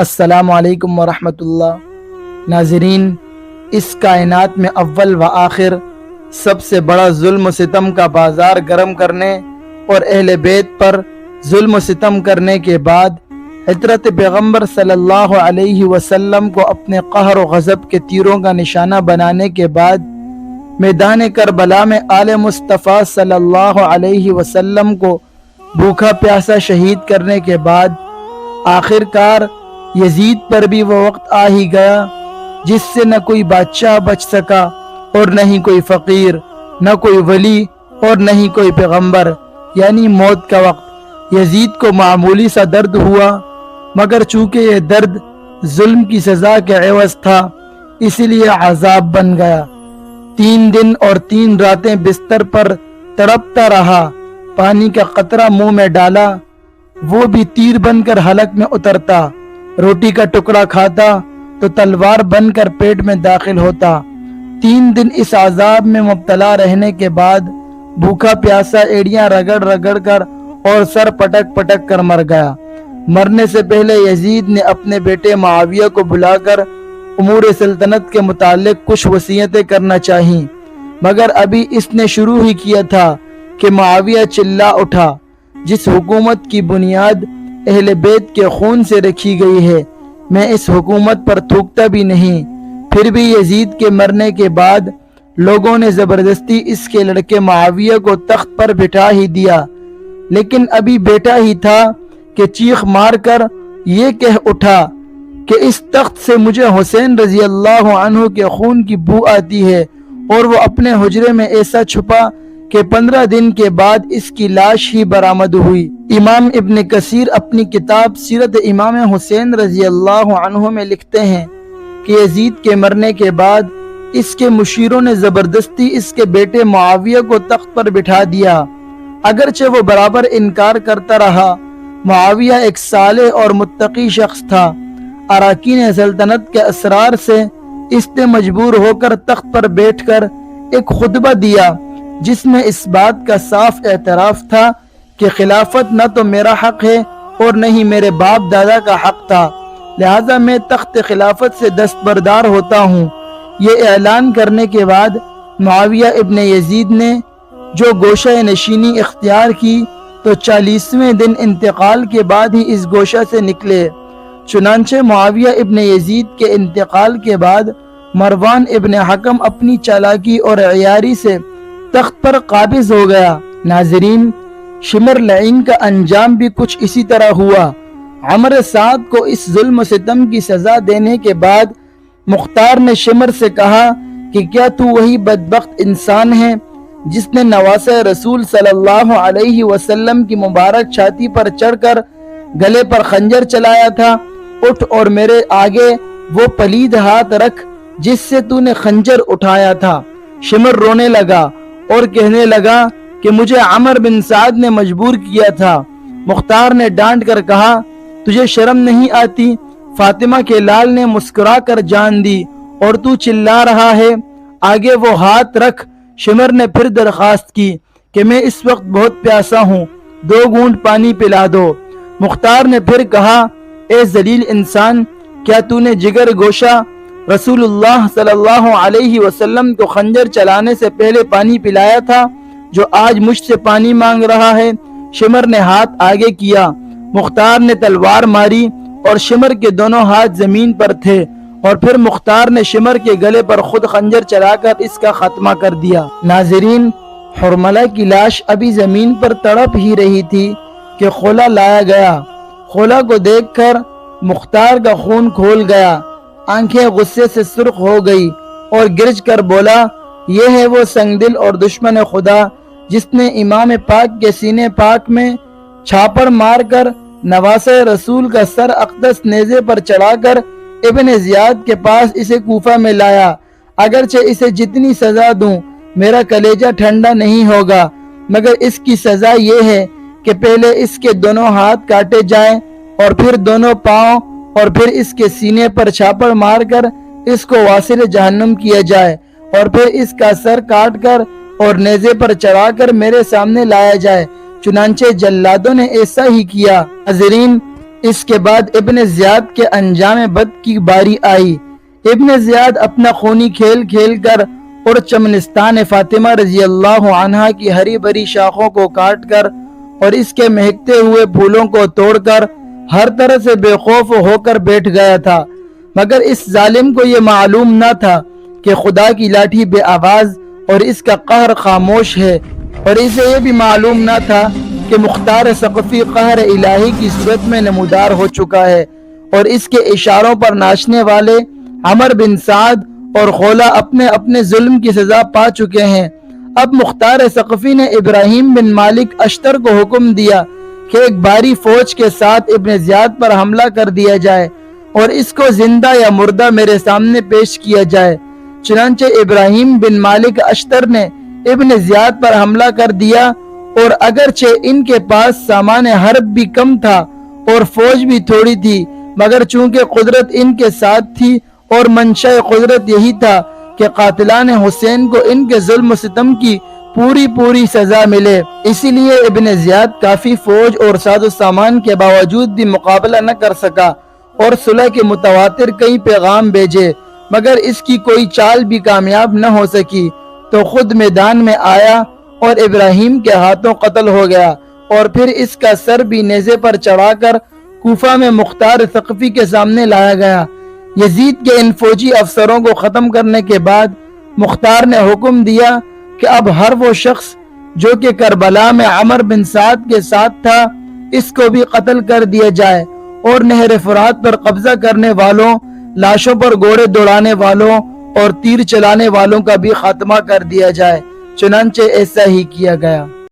السلام علیکم ورحمۃ اللہ۔ ناظرین، اس کائنات میں اول و آخر سب سے بڑا ظلم و ستم کا بازار گرم کرنے اور اہل بیت پر ظلم و ستم کرنے کے بعد حضرت پیغمبر صلی اللہ علیہ وسلم کو اپنے قہر و غضب کے تیروں کا نشانہ بنانے کے بعد میدان کربلا میں آل مصطفیٰ صلی اللہ علیہ وسلم کو بھوکا پیاسا شہید کرنے کے بعد آخر کار یزید پر بھی وہ وقت آ ہی گیا جس سے نہ کوئی بادشاہ بچ سکا اور نہ ہی کوئی فقیر، نہ کوئی ولی اور نہ ہی کوئی پیغمبر، یعنی موت کا وقت۔ یزید کو معمولی سا درد ہوا، مگر چونکہ یہ درد ظلم کی سزا کے عوض تھا اسی لیے عذاب بن گیا۔ 3 دن اور 3 راتیں بستر پر تڑپتا رہا، پانی کا قطرہ منہ میں ڈالا وہ بھی تیر بن کر حلق میں اترتا، روٹی کا ٹکڑا کھاتا تو تلوار بن کر پیٹ میں داخل ہوتا۔ 3 دن اس عذاب میں مبتلا رہنے کے بعد بھوکا پیاسا ایڑیاں رگڑ رگڑ کر اور سر پٹک پٹک کر مر گیا۔ مرنے سے پہلے یزید نے اپنے بیٹے معاویہ کو بلا کر امور سلطنت کے متعلق کچھ وصیتیں کرنا چاہییں، مگر ابھی اس نے شروع ہی کیا تھا کہ معاویہ چلا اٹھا، جس حکومت کی بنیاد اہل بیت کے خون سے رکھی گئی ہے میں اس حکومت پر تھوکتا بھی نہیں۔ پھر بھی یزید کے مرنے کے بعد لوگوں نے زبردستی اس کے لڑکے معاویہ کو تخت پر بٹھا ہی دیا، لیکن ابھی بیٹا ہی تھا کہ چیخ مار کر یہ کہہ اٹھا کہ اس تخت سے مجھے حسین رضی اللہ عنہ کے خون کی بو آتی ہے، اور وہ اپنے حجرے میں ایسا چھپا کہ 15 دن کے بعد اس کی لاش ہی برآمد ہوئی۔ امام ابن کثیر اپنی کتاب سیرت امام حسین رضی اللہ عنہ میں لکھتے ہیں کہ یزید کے مرنے کے بعد اس کے مشیروں نے زبردستی اس کے بیٹے معاویہ کو تخت پر بٹھا دیا، اگرچہ وہ برابر انکار کرتا رہا۔ معاویہ ایک صالح اور متقی شخص تھا۔ اراکین سلطنت کے اسرار سے اس نے مجبور ہو کر تخت پر بیٹھ کر ایک خطبہ دیا جس میں اس بات کا صاف اعتراف تھا کہ خلافت نہ تو میرا حق ہے اور نہ ہی میرے باپ دادا کا حق تھا، لہذا میں تخت خلافت سے دستبردار ہوتا ہوں۔ یہ اعلان کرنے کے بعد معاویہ ابن یزید نے جو گوشہ نشینی اختیار کی تو 40ویں دن انتقال کے بعد ہی اس گوشہ سے نکلے۔ چنانچہ معاویہ ابن یزید کے انتقال کے بعد مروان ابن حکم اپنی چالاکی اور عیاری سے تخت پر قابض ہو گیا۔ ناظرین، شمر لعین کا انجام بھی کچھ اسی طرح ہوا۔ عمر سعد کو اس ظلم و ستم کی سزا دینے کے بعد مختار نے شمر سے کہا کہ کیا تو وہی بدبخت انسان ہے جس نے نواسہ رسول صلی اللہ علیہ وسلم کی مبارک چھاتی پر چڑھ کر گلے پر خنجر چلایا تھا؟ اٹھ اور میرے آگے وہ پلید ہاتھ رکھ جس سے تو نے خنجر اٹھایا تھا۔ شمر رونے لگا اور کہنے لگا کہ مجھے عمر بن سعد نے مجبور کیا تھا۔ مختار نے ڈانٹ کر کہا، تجھے شرم نہیں آتی؟ فاطمہ کے لال نے مسکرا کر جان دی اور تو چلا رہا ہے، آگے وہ ہاتھ رکھ۔ شمر نے پھر درخواست کی کہ میں اس وقت بہت پیاسا ہوں، 2 گھونٹ پانی پلا دو۔ مختار نے پھر کہا، اے ذلیل انسان، کیا تو نے جگر گوشہ رسول اللہ صلی اللہ علیہ وسلم کو خنجر چلانے سے پہلے پانی پلایا تھا جو آج مجھ سے پانی مانگ رہا ہے؟ شمر نے ہاتھ آگے کیا، مختار نے تلوار ماری اور شمر کے دونوں ہاتھ زمین پر تھے، اور پھر مختار نے شمر کے گلے پر خود خنجر چلا کر اس کا خاتمہ کر دیا۔ ناظرین، حرملہ کی لاش ابھی زمین پر تڑپ ہی رہی تھی کہ خولا لایا گیا۔ خولا کو دیکھ کر مختار کا خون کھول گیا، آنکھیں غصے سے سرخ ہو گئی اور گرج کر بولا، یہ ہے وہ سنگ دل اور دشمن خدا جس نے امام پاک کے سینے پاک میں چھاپڑ مار کر نواسہ رسول کا سر اقدس نیزے پر چڑھا کر ابن زیاد کے پاس اسے کوفہ میں لایا۔ اگرچہ اسے جتنی سزا دوں میرا کلیجہ ٹھنڈا نہیں ہوگا، مگر اس کی سزا یہ ہے کہ پہلے اس کے دونوں ہاتھ کاٹے جائیں اور پھر دونوں پاؤں اور پھر اس کے سینے پر چھاپڑ مار کر اس کو واصل جہنم کیا جائے، اور پھر اس کا سر کاٹ کر اور نیزے پر چڑھا کر میرے سامنے لایا جائے۔ چنانچہ جلادوں نے ایسا ہی کیا۔ حاضرین، اس کے بعد ابن زیاد کے انجام بد کی باری آئی۔ ابن زیاد اپنا خونی کھیل کھیل کر اور چمنستان فاطمہ رضی اللہ عنہا کی ہری بھری شاخوں کو کاٹ کر اور اس کے مہکتے ہوئے پھولوں کو توڑ کر ہر طرح سے بے خوف ہو کر بیٹھ گیا تھا، مگر اس ظالم کو یہ معلوم نہ تھا کہ خدا کی لاٹھی بے آواز اور اس کا قہر خاموش ہے، اور اسے یہ بھی معلوم نہ تھا کہ مختار ثقفی قہر الہی کی صورت میں نمودار ہو چکا ہے، اور اس کے اشاروں پر ناچنے والے عمر بن سعد اور خولہ اپنے اپنے ظلم کی سزا پا چکے ہیں۔ اب مختار ثقفی نے ابراہیم بن مالک اشتر کو حکم دیا کہ ایک بھاری فوج کے ساتھ ابن زیاد پر حملہ کر دیا جائے اور اس کو زندہ یا مردہ میرے سامنے پیش کیا جائے۔ چنانچہ ابراہیم بن مالک اشتر نے ابن زیاد پر حملہ کر دیا، اور اگرچہ ان کے پاس سامان حرب بھی کم تھا اور فوج بھی تھوڑی تھی، مگر چونکہ قدرت ان کے ساتھ تھی اور منشاء قدرت یہی تھا کہ قاتلان حسین کو ان کے ظلم و ستم کی پوری سزا ملے، اسی لیے ابن زیاد کافی فوج اور ساز و سامان کے باوجود بھی مقابلہ نہ کر سکا اور صلح کے متواتر کئی پیغام بھیجے، مگر اس کی کوئی چال بھی کامیاب نہ ہو سکی، تو خود میدان میں آیا اور ابراہیم کے ہاتھوں قتل ہو گیا، اور پھر اس کا سر بھی نیزے پر چڑھا کر کوفہ میں مختار ثقفی کے سامنے لایا گیا۔ یزید کے ان فوجی افسروں کو ختم کرنے کے بعد مختار نے حکم دیا کہ اب ہر وہ شخص جو کہ کربلا میں عمر بن سعد کے ساتھ تھا اس کو بھی قتل کر دیا جائے، اور نہر فرات پر قبضہ کرنے والوں، لاشوں پر گھوڑے دوڑانے والوں اور تیر چلانے والوں کا بھی خاتمہ کر دیا جائے۔ چنانچہ ایسا ہی کیا گیا۔